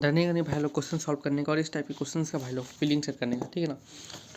डरने का नहीं भाई लोग क्वेश्चन सॉल्व करने का और इस टाइप के क्वेश्चन का भाई लोग फीलिंग सेट करने का, ठीक है ना।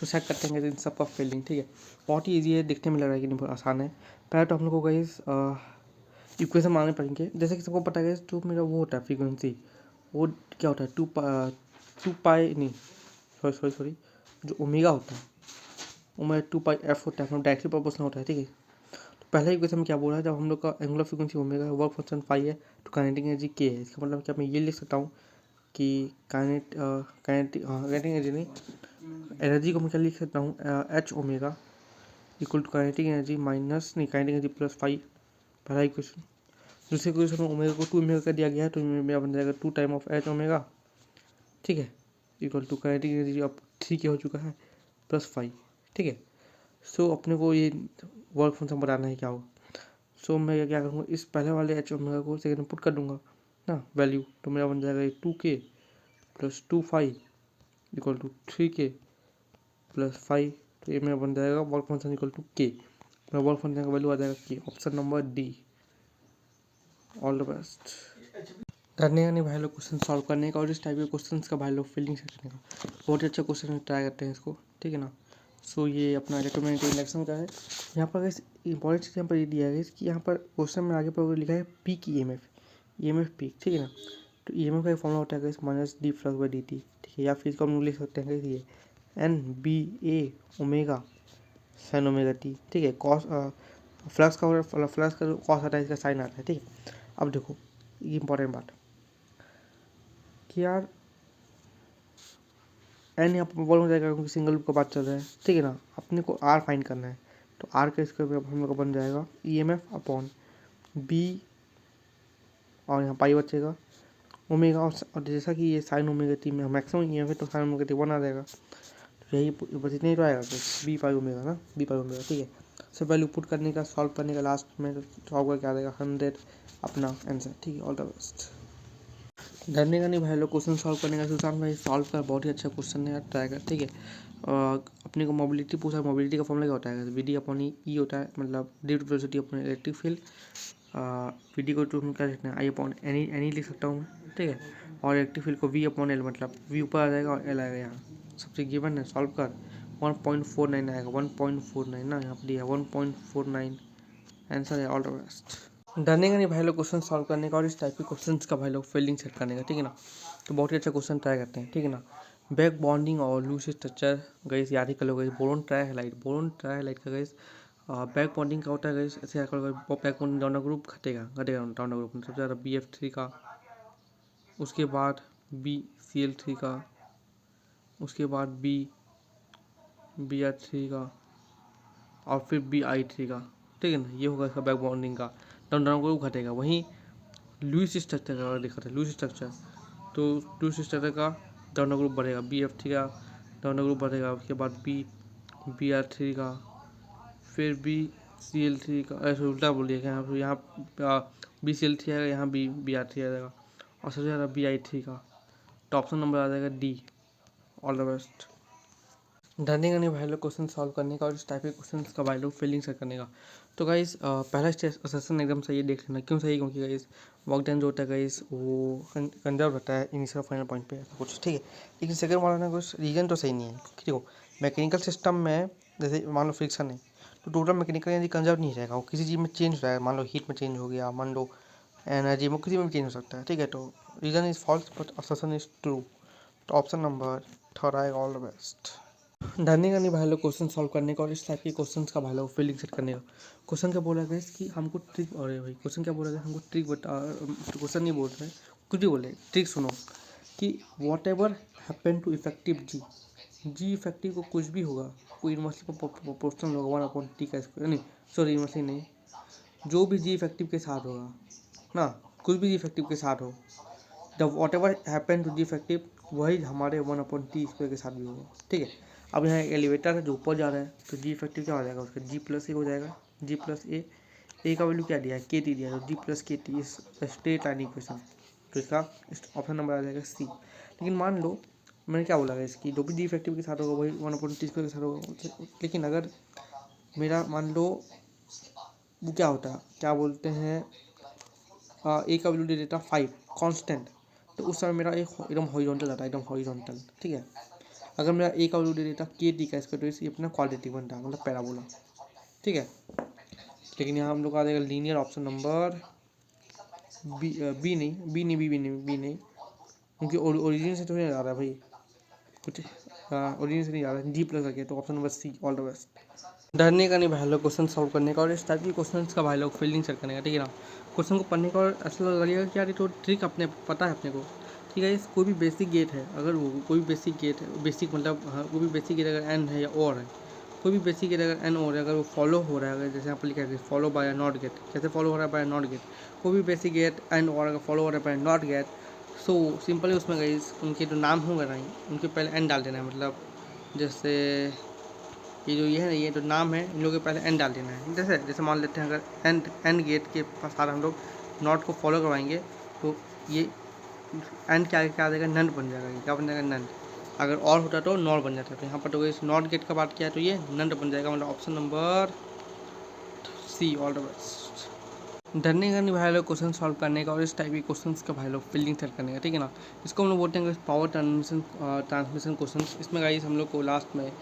तो सेट करते हैं इन सब का फीलिंग, ठीक है। बहुत ही ईजी है, दिखने में लग रहा है कि नहीं बहुत आसान है। पहले तो हम लोग को गाइस इक्वेशन मानने पड़ेंगे। जैसे कि सबको पता है जो मेरा वो होता है फ्रीक्वेंसी, वो क्या होता है टू पाई नहीं, सॉरी जो ओमेगा होता है वो मेरा 2πf होता है, हम डायरेक्टली प्रोपोर्शनल होता है, ठीक है। तो पहले इक्वेशन में क्या बोल रहा है, जब हम लोग का एंगुलर फ्रीक्वेंसी ओमेगा है, वर्क फंक्शन फाई है, तो काइनेटिक एनर्जी के है। इसका मतलब क्या मैं ये लिख सकता हूँ कि काइनेटिक एनर्जी नहीं, एनर्जी को मैं क्या लिख सकता हूँ H omega equal to kinetic energy minus नहीं काइनेटिक एनर्जी प्लस फाइव। पहला इक्वेशन। दूसरे इक्वेशन में ओमेगा को 2 ओमेगा का दिया गया है, तो मेरा बन जाएगा 2 टाइम ऑफ एच ओमेगा, ठीक है, इक्वल टू काइनेटिक एनर्जी अब 3 के हो चुका है प्लस फाइव, ठीक है। सो अपने को ये वर्क फंक्शन बताना है क्या होगा। सो मैं क्या करूँगा, इस पहले वाले एच ओमेगा को सेकेंड में पुट कर दूंगा ना वैल्यू, तो मेरा बन जाएगा ये 2k plus 2 five equal to 3k plus five. तो ये मेरा बन जाएगा वर्क फंक्शन इक्वल टू के। मेरा वर्क फंक्शन का वैल्यू आ जाएगा के। Option number D. All the best. करने का नहीं भाई लोग क्वेश्चन सॉल्व करने का और इस टाइप के क्वेश्चन का भाई लोग फीलिंग से करने का बहुत ही अच्छा क्वेश्चन है, ट्राई करते हैं इसको, ठीक है ना। सो ये अपना इलेक्ट्रोमैग्नेटिक इंडक्शन का है। यहाँ पर इंपॉर्टेंट चीज़ यहाँ पर ये दिया है कि यहाँ पर क्वेश्चन में आगे पर लिखा है peak E M F peak, ठीक है ना। तो ई एम एफ का एक फॉर्मूला होता है minus D flux by D T, ठीक है। या फिर इसको हम लोग लिख सकते हैं ये एन बी ए ओमेगा साइन ओमेगा टी, ठीक है। कॉस फ्लक्स का कॉस आता है, इसका साइन आता है, ठीक है। अब देखो ये इंपॉर्टेंट बात कि यार एन यहाँ पर बॉल हो जाएगा क्योंकि सिंगल लूप का बात चल रहा है, ठीक है ना। अपने को आर फाइंड करना है, तो आर का इसका हम लोग का बन जाएगा E M F upon B, और यहाँ पाई बचेगा ओमेगा, और जैसा कि ये साइन ओमेगा टी में मैक्सिमम ई एम एफ तो साइन ओमेगा टी 1 आ जाएगा, तो यही बस इतना ही तो आएगा, तो बी पाई ओमेगा ना, बी पाई ओमेगा, ठीक है। सब वैल्यू पुट करने का, सॉल्व करने का, लास्ट में सॉल्व करके आ जाएगा 100 अपना आंसर, ठीक है। All the best. डरने का नहीं भाई लोग, क्वेश्चन सॉल्व करने का सुशांत भाई सॉल्व कर, बहुत ही अच्छा क्वेश्चन है यार, ट्राई कर, ठीक है। अपने को मोबिलिटी पूछा, मोबिलिटी का फॉर्मूला क्या होता है, वी डी अपॉन ई होता है, मतलब due velocity upon electric field. V D को टू क्या लिखना है, आई अपॉन एनी लिख सकता हूँ मैं, ठीक है। और इलेक्ट्रिक फील्ड को वी अपॉन एल, मतलब वी ऊपर आ जाएगा और एल आएगा यहाँ, सबसे गिवन है, सॉल्व कर। 1.49 आएगा, 1.49 ना, यहाँ पर दिया 1.49 आंसर है। All the best. डरने का नहीं भाई लोग क्वेश्चन सॉल्व करने का और इस टाइप के क्वेश्चंस का भाई लोग फील्डिंग सेट करने का, ठीक है ना। तो बहुत ही अच्छा क्वेश्चन ट्राई करते हैं, ठीक है ना। बैक बॉन्डिंग और लूज स्ट्रक्चर गाइस याद ही कर लो गाइस, बोरोन ट्राइहाइलाइट का गाइस बैक बॉन्डिंग का होता है गाइस, ऐसे याद करो, बैक बॉन्डिंग डाउन ग्रुप घटेगा डाउन ग्रुप में सबसे ज़्यादा BF3 का, उसके बाद BCl3 का, उसके बाद BR3 का, और फिर BI3 का, ठीक है ना। ये होगा इसका बैक बॉन्डिंग का, डाउन ग्रुप घटेगा। वहीं लुईस स्ट्रक्चर का दिक्कत है, लुईस स्ट्रक्चर, तो लुईस स्ट्रक्चर का डाउन ग्रुप बढ़ेगा, BF3 का डाउन ग्रुप बढ़ेगा, उसके बाद BR3 का, फिर BCl3 का, ऐसे उल्टा बोल दिया यहाँ BCl3 आएगा, यहाँ BR3 आ जाएगा, और सबसे ज़्यादा BI3 का। तो ऑप्शन नंबर आ जाएगा डी। All the best. डरने का नहीं भाई लोग क्वेश्चन सॉल्व करने का और इस टाइप के क्वेश्चन का भाई लोग फीलिंग से करने का। तो गाइस पहला सेशन एकदम सही है, देख लेना क्यों सही, क्योंकि गाइस वर्क डन जो होता है गाइस वो कंजर्व रहता है इनिशियल फाइनल पॉइंट पे, ऐसा कुछ, ठीक है। लेकिन सेकंड वाला ना कुछ रीजन तो सही नहीं है, ठीक हो। मैकेनिकल सिस्टम में जैसे मान लो फ्रिक्शन है, तो टोटल मैकेनिकल एनर्जी कंजर्व नहीं रहेगा, वो किसी चीज़ में चेंज हो जाएगा, मान लो हीट में चेंज हो गया, मान लो एनर्जी में किसी में भी चेंज हो सकता है, ठीक है। तो reason is false but assertion is true. तो ऑप्शन नंबर थर्ड आएगा। All the best. डरने का नहीं भाई लोग क्वेश्चन सॉल्व करने का और इस टाइप के क्वेश्चंस का भाई लोग फील्डिंग सेट करने का। क्वेश्चन क्या बोला गया कि हमको ट्रिक, और भाई क्वेश्चन क्या बोला गया, हमको ट्रिक बता, क्वेश्चन नहीं बोल रहे, कुछ भी बोले, ट्रिक सुनो कि whatever happen to effective G effective को कुछ भी होगा, कोई यूनिवर्सिटी पर प्रोपोर्शनल होगा 1/T का स्क्वायर, नहीं सॉरी यूनिवर्सिटी नहीं, जो भी जी इफेक्टिव के साथ होगा ना, कुछ भी जी इफेक्टिव के साथ हो, the whatever happen to G effective वही हमारे 1/T स्क्वायर के साथ भी होगा, ठीक है। अब यहाँ एलिवेटर है जो ऊपर जा रहा है, तो जी इफेक्टिव क्या हो जाएगा उसका, G+A हो जाएगा, G+A का वैल्यू क्या दिया है, KT दिया है, तो G+KT इस स्ट्रेट लाइन इक्वेशन, तो इसका ऑप्शन नंबर आ जाएगा सी। लेकिन मान लो मैंने क्या बोला है इसकी, जो भी जी इफेक्टिव के साथ होगा वही 1/T स्क्वायर के साथ होगा, लेकिन अगर मेरा मान लो वो क्या होता है, क्या बोलते हैं, ए का वैल्यू दे देता 5 कांस्टेंट, तो उस समय मेरा एक एकदम हॉरिजॉन्टल आता है, एकदम हॉरिजॉन्टल, ठीक है। अगर मेरा ए का वैल्यू दे देता के टी का स्क्वायर, तो ये अपना क्वाड्रेटिक बनता है, मतलब पैराबोला, ठीक है। लेकिन यहाँ हम लोग आ जाएगा लीनियर, ऑप्शन नंबर बी नहीं, क्योंकि ओरिजिन से तो नहीं आ रहा है भाई कुछ, ओरिजिन से नहीं आ रहा है, डी प्लस रखे, तो option number C, all the best. डरने का नहीं भाई लोग क्वेश्चन सॉल्व करने का, और इस टाइप के क्वेश्चन का भाई लोग फील्डिंग सेट करने का, ठीक है ना। क्वेश्चन को पढ़ने का और ऐसा लगेगा कि यार ये तो ट्रिक अपने पता है अपने को, ठीक है। इस कोई भी बेसिक गेट है, अगर वो कोई भी बेसिक गेट है, बेसिक मतलब हाँ, कोई भी बेसिक गेट अगर एन है या और है, कोई भी बेसिक गेट अगर एन और है, अगर वो फॉलो हो रहा है, अगर जैसे यहाँ पर लिखा है फॉलो बाय नॉट गेट, कैसे फॉलो हो रहा है बाय नॉट गेट, कोई भी बेसिक गेट एंड और अगर फॉलो हो रहा है by not gate, so simply उसमें गई उनके जो नाम होंगे ना, उनके पहले एन डाल देना है, मतलब जैसे ये जो ये है ना, ये जो नाम है इन लोगों के पहले एन डाल देना है। जैसे जैसे मान लेते हैं अगर एन गेट के साथ हम लोग नॉट को फॉलो करवाएंगे, तो ये एन के आगे क्या आ जाएगा, नन बन जाएगा, ये क्या बन जाएगा, नन। अगर और होता तो नॉट बन जाता, तो यहाँ पर तो इस नॉट गेट का बात किया है तो ये नन बन जाएगा, मतलब option number C, all the best. डरने का नहीं भाई लोग क्वेश्चन सॉल्व करने का, और इस टाइप के क्वेश्चंस का भाई लोग फील्डिंग सेट करने का, ठीक है ना। इसको हम लोग बोलते हैं पावर ट्रांसमिशन क्वेश्चन। इसमें गाइस हम लोग को लास्ट में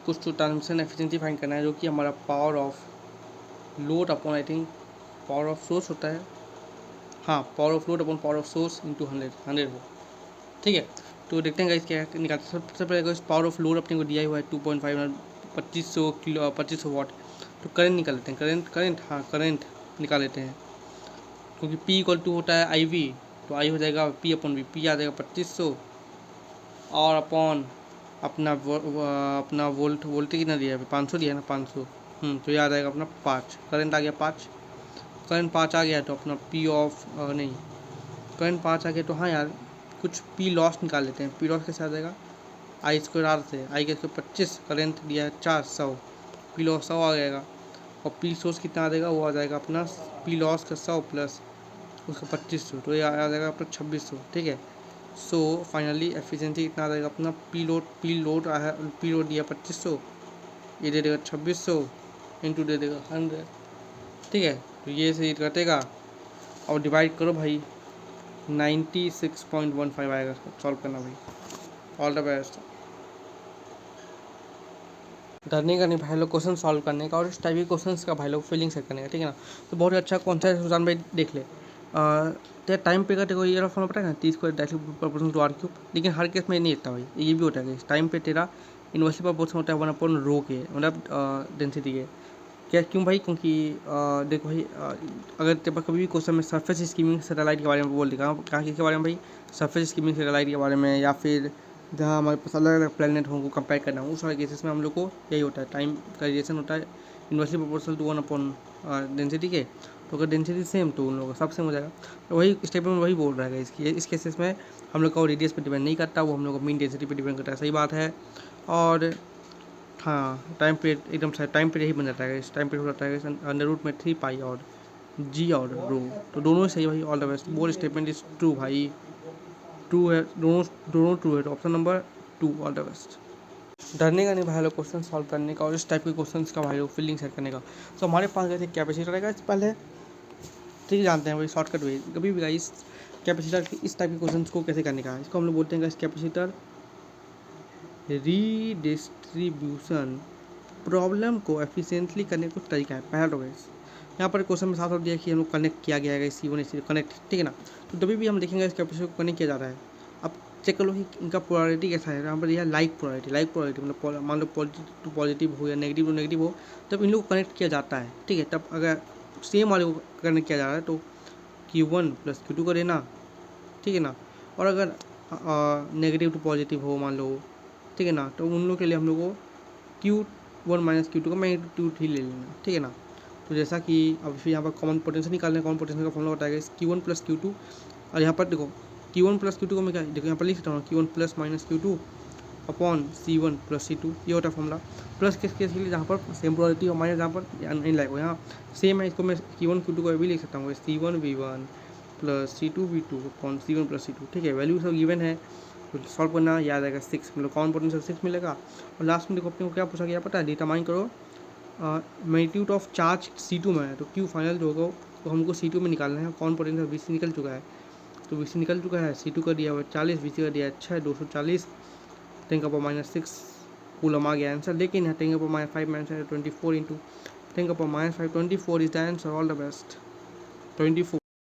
कुछ तो ट्रांसमिशन एफिशिएंसी फाइंड करना है, जो कि हमारा power of load upon, I think power of source होता है, हाँ power of load upon power of source into 100 हो, ठीक है। तो देखते हैं गाइस क्या निकालते हैं। सबसे पहले पावर ऑफ लोड अपने को दिया हुआ है 2.5 2500 किलो 2500 वाट। तो करंट निकाल लेते हैं, करंट निकाल लेते हैं, क्योंकि P इक्वल टू होता है IV, तो I हो जाएगा P अपॉन V, P आ जाएगा 2500 और अपॉन अपना वोल्टेज कितना दिया है, 500 दिया है ना, 500, तो ये आ जाएगा अपना 5, करंट आ गया 5, करंट 5 आ गया, तो अपना P ऑफ नहीं, करंट 5 आ गया, तो हाँ यार कुछ P लॉस निकाल लेते हैं। P लॉस कैसे आ जाएगा, आई स्क्वायर आर से, आई के स्क्वायर 25, करंट दिया है 400, P लॉस 100 आ जाएगा, और P सोर्स कितना आ जाएगा, वो आ जाएगा अपना P लॉस का 100 प्लस उसका 2500, तो ये आ जाएगा अपना 2600, ठीक है। सो फाइनली एफिशिएंसी कितना आ जाएगा अपना, P लोड आया, P लोड दिया 2500, ये दे देगा 2600 इंटू दे देगा 100, ठीक है। तो ये से कटेगा और डिवाइड करो भाई, 96.15 आएगा सॉल्व करना भाई, ऑल द बेस्ट। डरने का नहीं भाई लोग क्वेश्चन सॉल्व करने का, और इस टाइप के क्वेश्चंस का भाई लोग फीलिंग सेट करने का, ठीक है ना। तो बहुत अच्छा कौन सा है सुजान भाई, देख ले तेरा टाइम पे का देखो ये फॉर्म पता है ना, 30 को directly proportional to R cube, लेकिन हर केस में नहीं लिखता भाई, ये भी होता है टाइम पे तेरा इन्वर्सली प्रोपोर्शनल होता है 1 रो के, मतलब डेंसिटी के। क्या क्यों भाई, क्योंकि देखो भाई अगर तेरे पास कभी भी क्वेश्चन में सरफेस स्कीमिंग सैटेलाइट के बारे में बोल देगा, कहाँ के बारे में भाई, सरफेस स्कीमिंग सैटेलाइट के बारे में, या फिर जहाँ हमारे पास अलग अलग प्लेनेट हों को कंपेयर करना हो, उस वाले केसेस में हम लोग को यही होता है, टाइम का रिलेशन होता है inversely proportional to 1 upon density के। तो अगर डेंसिटी सेम तो उन लोगों का सब सेम हो जाएगा। तो वही स्टेटमेंट वही बोल रहा है इसकी, इस केसेस में हम लोग का रेडियस पे डिपेंड नहीं करता, वो हम लोग को मीन डेंसिटी पे डिपेंड करता है, सही बात है। और हाँ टाइम पीरियड एकदम सही, टाइम पीरियड ही बन जाता है, इस टाइम पीरियड हो जाता है अंडर रूट में 3 पाई और जी और रो, तो दोनों ही सही भाई, ऑल द बेस्ट। बोल स्टेटमेंट इज ट्रू भाई, ट्रू है, दोनों ट्रू है, तो option number 2, all the best. डरने का नहीं भाई लोग क्वेश्चन सॉल्व करने का, और इस टाइप के क्वेश्चंस का भाई लोग फीलिंग सेट करने का। तो हमारे पास जैसे कैपेसिटर रहेगा, पहले ठीक जानते हैं भाई शॉर्टकट वे, कभी भी इस कैपेसिटर इस टाइप के क्वेश्चन को कैसे करने का, इसको हम लोग बोलते हैं कैपेसिटर रीडिस्ट्रीब्यूशन प्रॉब्लम को एफिशिएंटली करने का कुछ तरीका है। पहला तो यहाँ पर क्वेश्चन में साफ दिया कि हम लोग कनेक्ट किया गया है C1 से कनेक्ट, ठीक है ना। तो जब भी हम देखेंगे इस कैपेसिटर को कनेक्ट किया जा रहा है, अब चेक कर लो कि इनका पोलैरिटी कैसा है। यहाँ पर यह लाइक पोलैरिटी मतलब मान लो पॉजिटिव टू पॉजिटिव हो या नेगेटिव टू नेगेटिव हो, तब इन लोग को कनेक्ट किया जाता है, ठीक है। तब अगर सेम वाले को कनेक्ट किया जा रहा है तो Q1 + Q2 का देना, ठीक है ना। और अगर नेगेटिव टू पॉजिटिव हो मान लो, ठीक है ना, तो उन लोग के लिए हम लोग को Q1 - Q2 का मैग्नीट्यूड ही ले लेना, ठीक है ना। तो जैसा कि अब फिर यहाँ पर कॉमन पोटेंशियल निकालना है, कॉमन पोटेंशियल का फॉर्मूला बताया गया Q1 + Q2, और यहाँ पर देखो Q1 + Q2 को मैं क्या देखो यहाँ पर लिख सकता हूँ, Q1 + -Q2 upon C1 + C2, ये होता है फॉर्मूला। प्लस किस केस के लिए, जहाँ पर सेम पोलैरिटी हो, माइनस जहाँ पर इन लाइक हो, यहाँ सेम है, इसको मैं Q1 Q2 को भी लिख सकता हूँ C1 V1 + C2 V2 upon C1 + C2, ठीक है। वैल्यू सब गिवन है, तो सॉल्व करना याद आएगा 6, मतलब कॉमन पोटेंशियल 6 मिलेगा। और लास्ट में देखो अपने को क्या पूछा गया पता है, डिटरमाइन करो मैग्नीट्यूड ऑफ चार्ज C2 में है, तो Q फाइनल जो होगा तो हमको C2 में निकालना है, कॉमन पोटेंशियल 20 निकल चुका है, तो वी सी निकल चुका है। C2 का दिया हुआ 40, वी सी का दिया अच्छा है 240, 10⁻⁻6 कूलम आ गया आंसर। लेकिन यहाँ 10⁻5 आंसर है 24 into 10⁻5 24 is the answer. All the best. 24